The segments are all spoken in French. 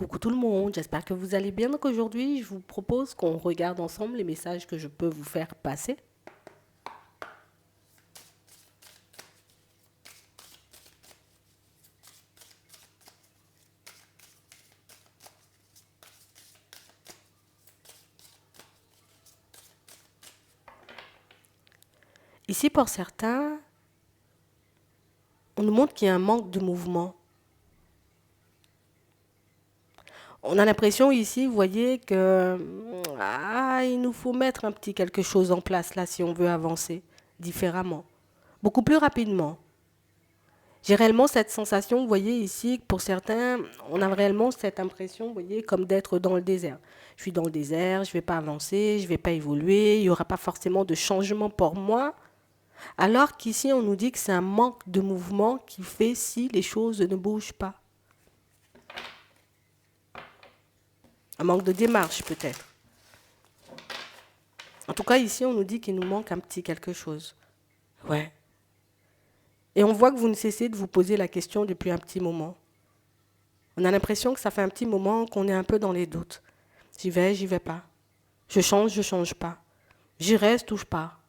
Coucou tout le monde, j'espère que vous allez bien. Donc aujourd'hui, je vous propose qu'on regarde ensemble les messages que je peux vous faire passer. Ici, pour certains, on nous montre qu'il y a un manque de mouvement. On a l'impression ici, vous voyez, que il nous faut mettre un petit quelque chose en place là si on veut avancer différemment, beaucoup plus rapidement. J'ai réellement cette sensation, vous voyez ici, que pour certains, on a réellement cette impression, vous voyez, comme d'être dans le désert. Je suis dans le désert, je ne vais pas avancer, je ne vais pas évoluer, il n'y aura pas forcément de changement pour moi. Alors qu'ici, on nous dit que c'est un manque de mouvement qui fait si les choses ne bougent pas. Un manque de démarche peut-être. En tout cas, ici, on nous dit qu'il nous manque un petit quelque chose. Ouais. Et on voit que vous ne cessez de vous poser la question depuis un petit moment. On a l'impression que ça fait un petit moment qu'on est un peu dans les doutes. J'y vais pas. Je change pas. J'y reste ou je pars.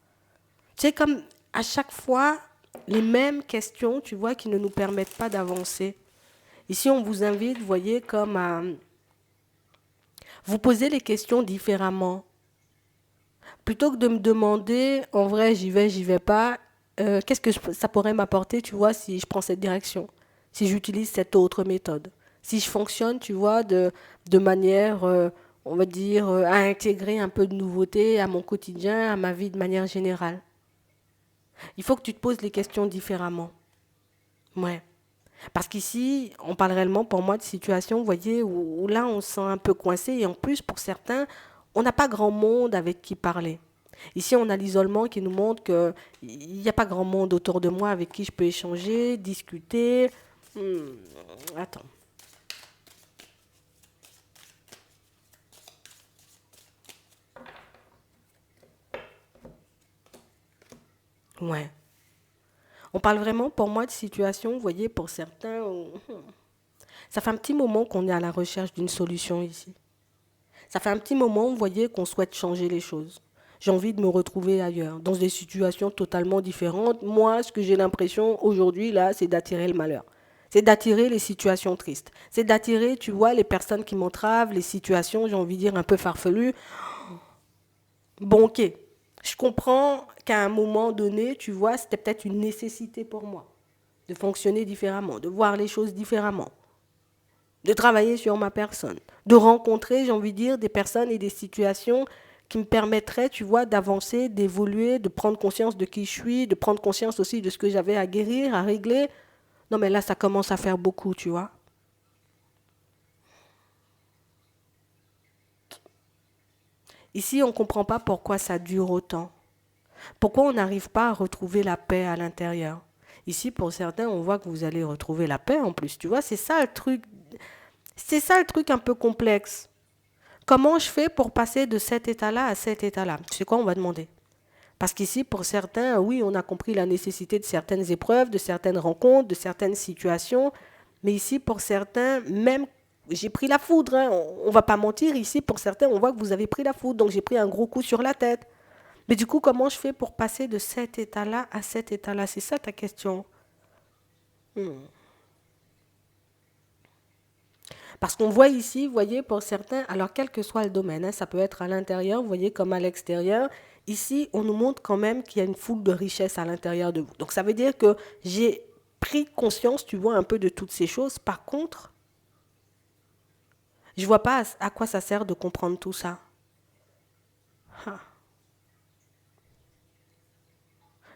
C'est comme à chaque fois les mêmes questions, tu vois, qui ne nous permettent pas d'avancer. Ici, on vous invite, vous voyez, comme à vous poser les questions différemment. Plutôt que de me demander, en vrai, j'y vais pas, qu'est-ce que ça pourrait m'apporter, tu vois, si je prends cette direction, si j'utilise cette autre méthode, si je fonctionne, tu vois, de manière, on va dire, à intégrer un peu de nouveauté à mon quotidien, à ma vie de manière générale. Il faut que tu te poses les questions différemment. Ouais. Parce qu'ici, on parle réellement pour moi de situation, vous voyez, où là, on se sent un peu coincé. Et en plus, pour certains, on n'a pas grand monde avec qui parler. Ici, on a l'isolement qui nous montre qu'il n'y a pas grand monde autour de moi avec qui je peux échanger, discuter. Hmm, attends. Ouais. On parle vraiment pour moi de situation, vous voyez, pour certains, ça fait un petit moment qu'on est à la recherche d'une solution ici. Ça fait un petit moment, vous voyez, qu'on souhaite changer les choses. J'ai envie de me retrouver ailleurs, dans des situations totalement différentes. Moi, ce que j'ai l'impression aujourd'hui, là, c'est d'attirer le malheur. C'est d'attirer les situations tristes. C'est d'attirer, tu vois, les personnes qui m'entravent, les situations, j'ai envie de dire, un peu farfelues. Bon, ok. Je comprends qu'à un moment donné, tu vois, c'était peut-être une nécessité pour moi de fonctionner différemment, de voir les choses différemment, de travailler sur ma personne, de rencontrer, j'ai envie de dire, des personnes et des situations qui me permettraient, tu vois, d'avancer, d'évoluer, de prendre conscience de qui je suis, de prendre conscience aussi de ce que j'avais à guérir, à régler. Non, mais là, ça commence à faire beaucoup, tu vois. Ici, on ne comprend pas pourquoi ça dure autant. Pourquoi on n'arrive pas à retrouver la paix à l'intérieur. Ici, pour certains, on voit que vous allez retrouver la paix en plus, tu vois. C'est ça le truc. C'est ça le truc un peu complexe. Comment je fais pour passer de cet état-là à cet état-là? Tu sais quoi, on va demander. Parce qu'ici, pour certains, oui, on a compris la nécessité de certaines épreuves, de certaines rencontres, de certaines situations. Mais ici, pour certains, même, j'ai pris la foudre. Hein, on ne va pas mentir. Ici, pour certains, on voit que vous avez pris la foudre. Donc, j'ai pris un gros coup sur la tête. Mais du coup, comment je fais pour passer de cet état-là à cet état-là? C'est ça ta question. Hmm. Parce qu'on voit ici, vous voyez, pour certains, alors quel que soit le domaine, hein, ça peut être à l'intérieur, vous voyez, comme à l'extérieur, ici, on nous montre quand même qu'il y a une foule de richesses à l'intérieur de vous. Donc ça veut dire que j'ai pris conscience, tu vois, un peu de toutes ces choses. Par contre, je ne vois pas à quoi ça sert de comprendre tout ça. Ah,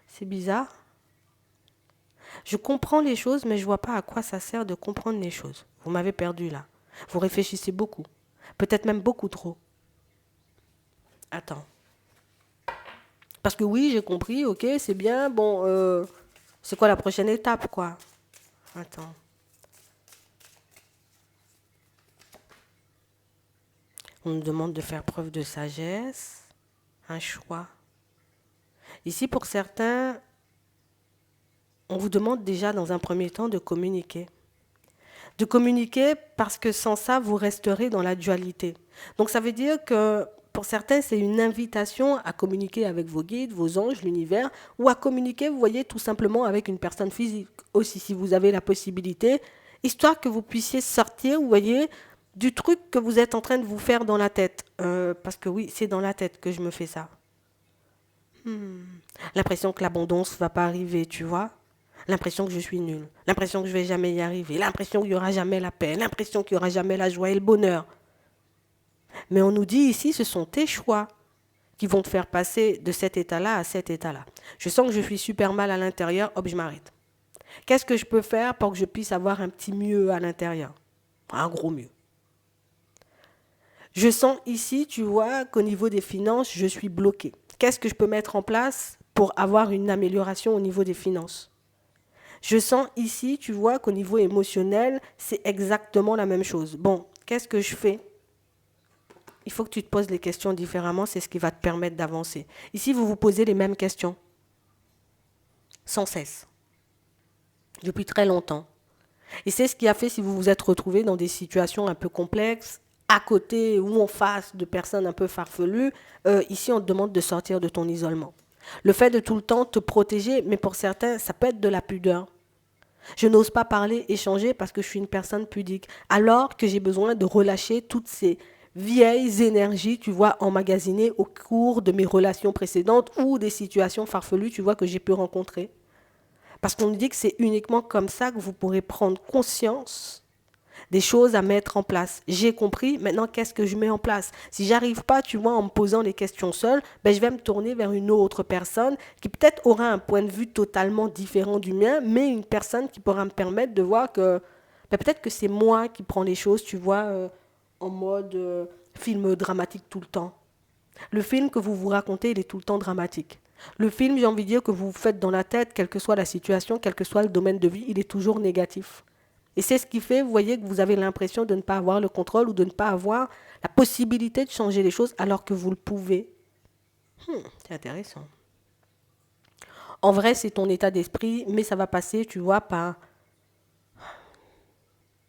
c'est bizarre. Je comprends les choses, mais je ne vois pas à quoi ça sert de comprendre les choses. Vous m'avez perdu là. Vous réfléchissez beaucoup. Peut-être même beaucoup trop. Attends. Parce que oui, j'ai compris, ok, c'est bien. Bon, c'est quoi la prochaine étape, quoi? Attends. On nous demande de faire preuve de sagesse, un choix. Ici, pour certains, on vous demande déjà dans un premier temps de communiquer. De communiquer parce que sans ça, vous resterez dans la dualité. Donc ça veut dire que pour certains, c'est une invitation à communiquer avec vos guides, vos anges, l'univers, ou à communiquer, vous voyez, tout simplement avec une personne physique aussi, si vous avez la possibilité, histoire que vous puissiez sortir, vous voyez, du truc que vous êtes en train de vous faire dans la tête. Parce que oui, c'est dans la tête que je me fais ça. L'impression que l'abondance ne va pas arriver, tu vois. L'impression que je suis nulle. L'impression que je ne vais jamais y arriver. L'impression qu'il n'y aura jamais la paix. L'impression qu'il n'y aura jamais la joie et le bonheur. Mais on nous dit ici, ce sont tes choix qui vont te faire passer de cet état-là à cet état-là. Je sens que je suis super mal à l'intérieur, hop, je m'arrête. Qu'est-ce que je peux faire pour que je puisse avoir un petit mieux à l'intérieur? Un gros mieux. Je sens ici, tu vois, qu'au niveau des finances, je suis bloqué. Qu'est-ce que je peux mettre en place pour avoir une amélioration au niveau des finances? Je sens ici, tu vois, qu'au niveau émotionnel, c'est exactement la même chose. Bon, qu'est-ce que je fais? Il faut que tu te poses les questions différemment, c'est ce qui va te permettre d'avancer. Ici, vous vous posez les mêmes questions, sans cesse, depuis très longtemps. Et c'est ce qui a fait, si vous vous êtes retrouvé dans des situations un peu complexes, à côté ou en face de personnes un peu farfelues, ici, on te demande de sortir de ton isolement. Le fait de tout le temps te protéger, mais pour certains, ça peut être de la pudeur. Je n'ose pas parler, échanger parce que je suis une personne pudique. Alors que j'ai besoin de relâcher toutes ces vieilles énergies, tu vois, emmagasinées au cours de mes relations précédentes ou des situations farfelues, tu vois, que j'ai pu rencontrer. Parce qu'on nous dit que c'est uniquement comme ça que vous pourrez prendre conscience des choses à mettre en place. J'ai compris, maintenant qu'est-ce que je mets en place? Si j'arrive pas, tu vois, en me posant les questions seule, ben, je vais me tourner vers une autre personne qui peut-être aura un point de vue totalement différent du mien, mais une personne qui pourra me permettre de voir que ben, peut-être que c'est moi qui prends les choses, tu vois, en mode film dramatique tout le temps. Le film que vous vous racontez, il est tout le temps dramatique. Le film, j'ai envie de dire, que vous faites dans la tête, quelle que soit la situation, quel que soit le domaine de vie, il est toujours négatif. Et c'est ce qui fait, vous voyez, que vous avez l'impression de ne pas avoir le contrôle ou de ne pas avoir la possibilité de changer les choses alors que vous le pouvez. C'est intéressant. En vrai, c'est ton état d'esprit, mais ça va passer, tu vois, par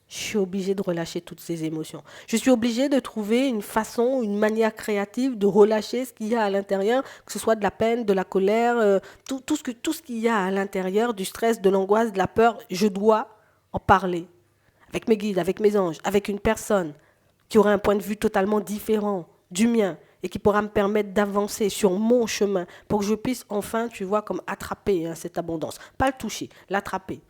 je suis obligée de relâcher toutes ces émotions. Je suis obligée de trouver une façon, une manière créative de relâcher ce qu'il y a à l'intérieur, que ce soit de la peine, de la colère, tout ce qu'il y a à l'intérieur, du stress, de l'angoisse, de la peur. Je dois en parler avec mes guides, avec mes anges, avec une personne qui aura un point de vue totalement différent du mien et qui pourra me permettre d'avancer sur mon chemin pour que je puisse enfin, tu vois, comme attraper cette abondance. Pas le toucher, l'attraper.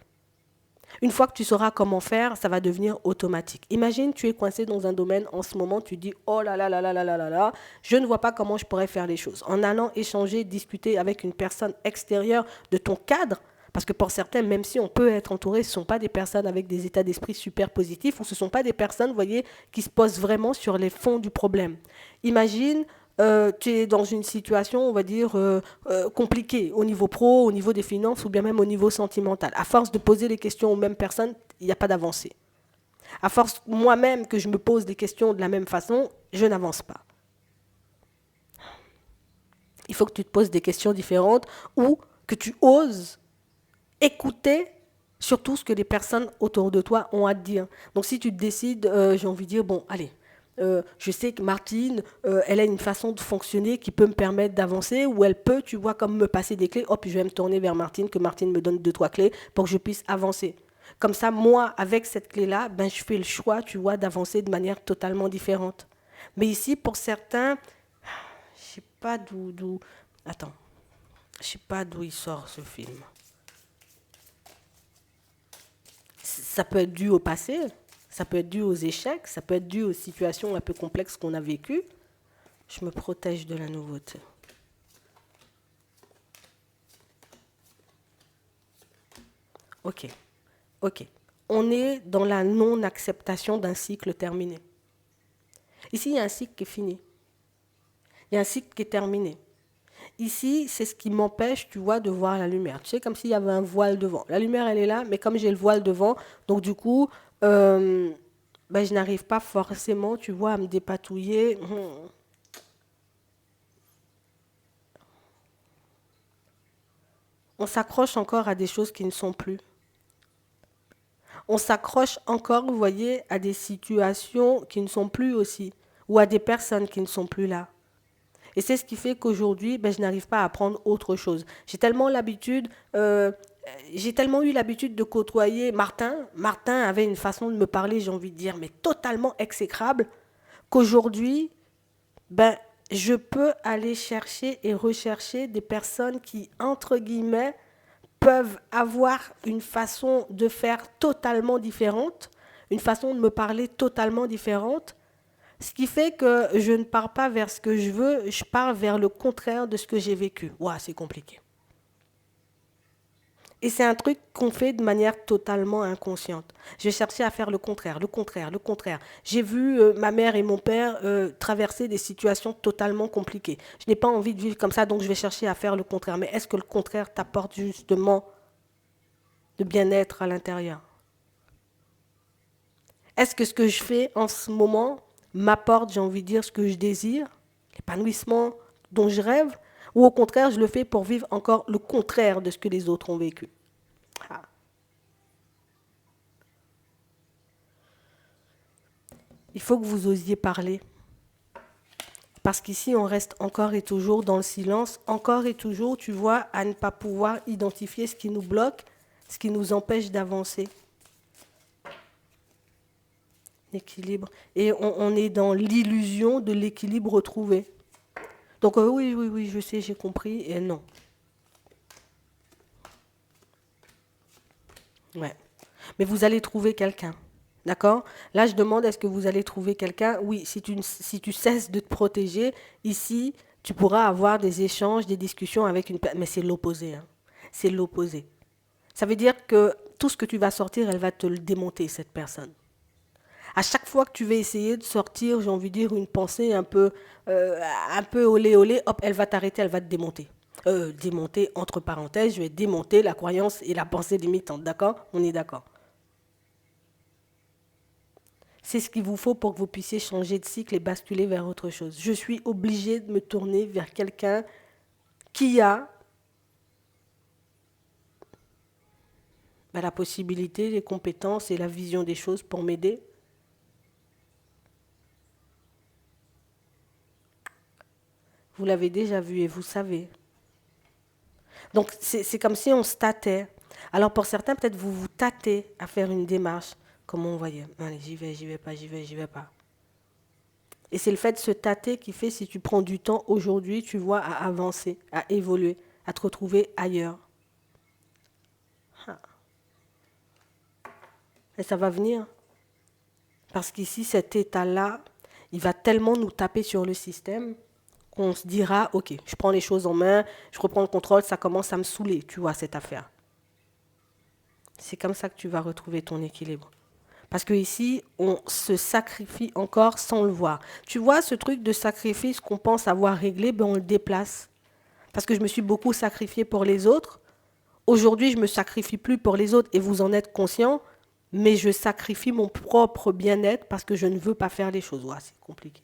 Une fois que tu sauras comment faire, ça va devenir automatique. Imagine, tu es coincé dans un domaine en ce moment, tu dis oh là là là là là là là là, je ne vois pas comment je pourrais faire les choses. En allant échanger, discuter avec une personne extérieure de ton cadre, parce que pour certains, même si on peut être entouré, ce ne sont pas des personnes avec des états d'esprit super positifs ou ce ne sont pas des personnes, vous voyez, qui se posent vraiment sur les fonds du problème. Imagine, tu es dans une situation, on va dire, compliquée au niveau pro, au niveau des finances ou bien même au niveau sentimental. À force de poser les questions aux mêmes personnes, il n'y a pas d'avancée. À force moi-même que je me pose des questions de la même façon, je n'avance pas. Il faut que tu te poses des questions différentes ou que tu oses écouter surtout ce que les personnes autour de toi ont à te dire. Donc si tu te décides, j'ai envie de dire, bon, allez, je sais que Martine, elle a une façon de fonctionner qui peut me permettre d'avancer, ou elle peut, tu vois, comme me passer des clés, hop, je vais me tourner vers Martine, que Martine me donne deux, trois clés pour que je puisse avancer. Comme ça, moi, avec cette clé-là, ben, je fais le choix, tu vois, d'avancer de manière totalement différente. Mais ici, pour certains, je sais pas d'où... Attends, je sais pas d'où il sort ce film. Ça peut être dû au passé, ça peut être dû aux échecs, ça peut être dû aux situations un peu complexes qu'on a vécues. Je me protège de la nouveauté. Ok, ok. On est dans la non-acceptation d'un cycle terminé. Ici, il y a un cycle qui est fini. Il y a un cycle qui est terminé. Ici, c'est ce qui m'empêche, tu vois, de voir la lumière. Tu sais, comme s'il y avait un voile devant. La lumière, elle est là, mais comme j'ai le voile devant, donc du coup, ben, je n'arrive pas forcément, tu vois, à me dépatouiller. On s'accroche encore à des choses qui ne sont plus. on s'accroche encore, vous voyez, à des situations qui ne sont plus aussi, ou à des personnes qui ne sont plus là. Et c'est ce qui fait qu'aujourd'hui, je n'arrive pas à apprendre autre chose. J'ai tellement eu l'habitude de côtoyer Martin. Martin avait une façon de me parler, j'ai envie de dire, mais totalement exécrable, qu'aujourd'hui, je peux aller chercher et rechercher des personnes qui, entre guillemets, peuvent avoir une façon de faire totalement différente, une façon de me parler totalement différente, ce qui fait que je ne pars pas vers ce que je veux, je pars vers le contraire de ce que j'ai vécu. Ouah, c'est compliqué. Et c'est un truc qu'on fait de manière totalement inconsciente. Je cherchais à faire le contraire, le contraire, le contraire. J'ai vu ma mère et mon père traverser des situations totalement compliquées. Je n'ai pas envie de vivre comme ça, donc je vais chercher à faire le contraire. Mais est-ce que le contraire t'apporte justement de bien-être à l'intérieur? Est-ce que ce que je fais en ce moment m'apporte, j'ai envie de dire, ce que je désire, l'épanouissement dont je rêve, ou au contraire, je le fais pour vivre encore le contraire de ce que les autres ont vécu? Ah. Il faut que vous osiez parler. Parce qu'ici, on reste encore et toujours dans le silence, encore et toujours, tu vois, à ne pas pouvoir identifier ce qui nous bloque, ce qui nous empêche d'avancer. L'équilibre. Et on est dans l'illusion de l'équilibre retrouvé. Donc oui, je sais, j'ai compris, et non. Ouais. Mais vous allez trouver quelqu'un. D'accord? Là, je demande, est-ce que vous allez trouver quelqu'un? Oui, si tu cesses de te protéger, ici, tu pourras avoir des échanges, des discussions avec une personne. Mais c'est l'opposé. Hein. C'est l'opposé. Ça veut dire que tout ce que tu vas sortir, elle va te le démonter, cette personne. À chaque fois que tu vas essayer de sortir, j'ai envie de dire, une pensée un peu olé olé, hop, elle va t'arrêter, elle va te démonter. Démonter, entre parenthèses, je vais démonter la croyance et la pensée limitante. D'accord? On est d'accord. C'est ce qu'il vous faut pour que vous puissiez changer de cycle et basculer vers autre chose. Je suis obligée de me tourner vers quelqu'un qui a la possibilité, les compétences et la vision des choses pour m'aider. Vous l'avez déjà vu et vous savez. Donc c'est comme si on se tâtait. Alors pour certains, peut-être vous vous tâtez à faire une démarche. Comment on voyait? Allez, j'y vais pas, j'y vais pas. Et c'est le fait de se tâter qui fait, si tu prends du temps aujourd'hui, tu vois, à avancer, à évoluer, à te retrouver ailleurs. Et ça va venir. Parce qu'ici, cet état-là, il va tellement nous taper sur le système qu'on se dira, ok, je prends les choses en main, je reprends le contrôle, ça commence à me saouler, tu vois, cette affaire. C'est comme ça que tu vas retrouver ton équilibre. Parce qu'ici, on se sacrifie encore sans le voir. Tu vois, ce truc de sacrifice qu'on pense avoir réglé, on le déplace. Parce que je me suis beaucoup sacrifié pour les autres. Aujourd'hui, je ne me sacrifie plus pour les autres et vous en êtes conscient, mais je sacrifie mon propre bien-être parce que je ne veux pas faire les choses. Ouais, c'est compliqué.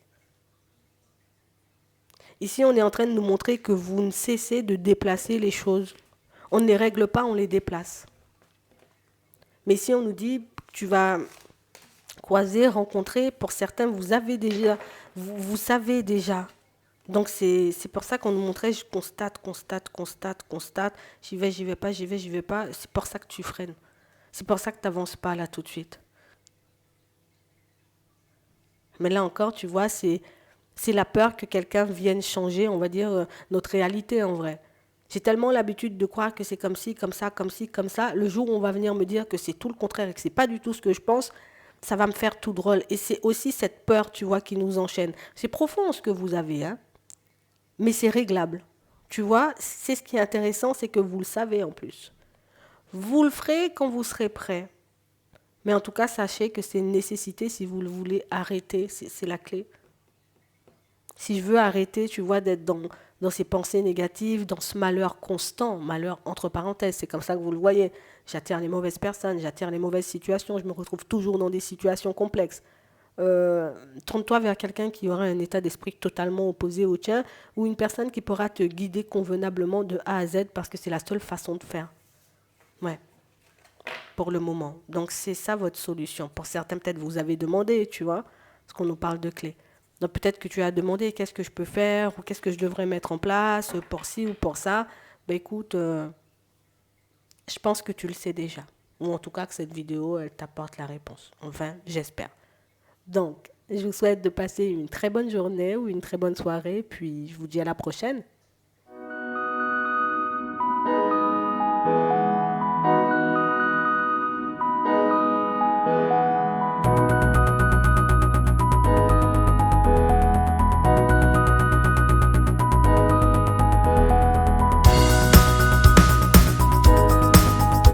Ici, on est en train de nous montrer que vous ne cessez de déplacer les choses. On ne les règle pas, on les déplace. Mais si on nous dit, tu vas croiser, rencontrer, pour certains, vous savez déjà. Donc c'est pour ça qu'on nous montrait, je constate. J'y vais pas, j'y vais pas. C'est pour ça que tu freines. C'est pour ça que tu n'avances pas là tout de suite. Mais là encore, tu vois, c'est la peur que quelqu'un vienne changer, on va dire, notre réalité en vrai. J'ai tellement l'habitude de croire que c'est comme ci, comme ça, comme ci, comme ça. Le jour où on va venir me dire que c'est tout le contraire et que c'est pas du tout ce que je pense, ça va me faire tout drôle. Et c'est aussi cette peur, tu vois, qui nous enchaîne. C'est profond ce que vous avez, hein, mais c'est réglable. Tu vois, c'est ce qui est intéressant, c'est que vous le savez en plus. Vous le ferez quand vous serez prêt. Mais en tout cas, sachez que c'est une nécessité si vous le voulez arrêter, c'est la clé. Si je veux arrêter, tu vois, d'être dans ces pensées négatives, dans ce malheur constant, malheur entre parenthèses, c'est comme ça que vous le voyez. J'attire les mauvaises personnes, j'attire les mauvaises situations, je me retrouve toujours dans des situations complexes. Tourne-toi vers quelqu'un qui aura un état d'esprit totalement opposé au tien ou une personne qui pourra te guider convenablement de A à Z parce que c'est la seule façon de faire. Ouais. Pour pour le moment. Donc, c'est ça votre solution. Pour certains, peut-être vous avez demandé, tu vois, parce qu'on nous parle de clés. Donc, peut-être que tu as demandé qu'est-ce que je peux faire ou qu'est-ce que je devrais mettre en place pour ci ou pour ça. Ben, écoute, je pense que tu le sais déjà. Ou en tout cas que cette vidéo, elle t'apporte la réponse. Enfin, j'espère. Donc, je vous souhaite de passer une très bonne journée ou une très bonne soirée. Puis, je vous dis à la prochaine.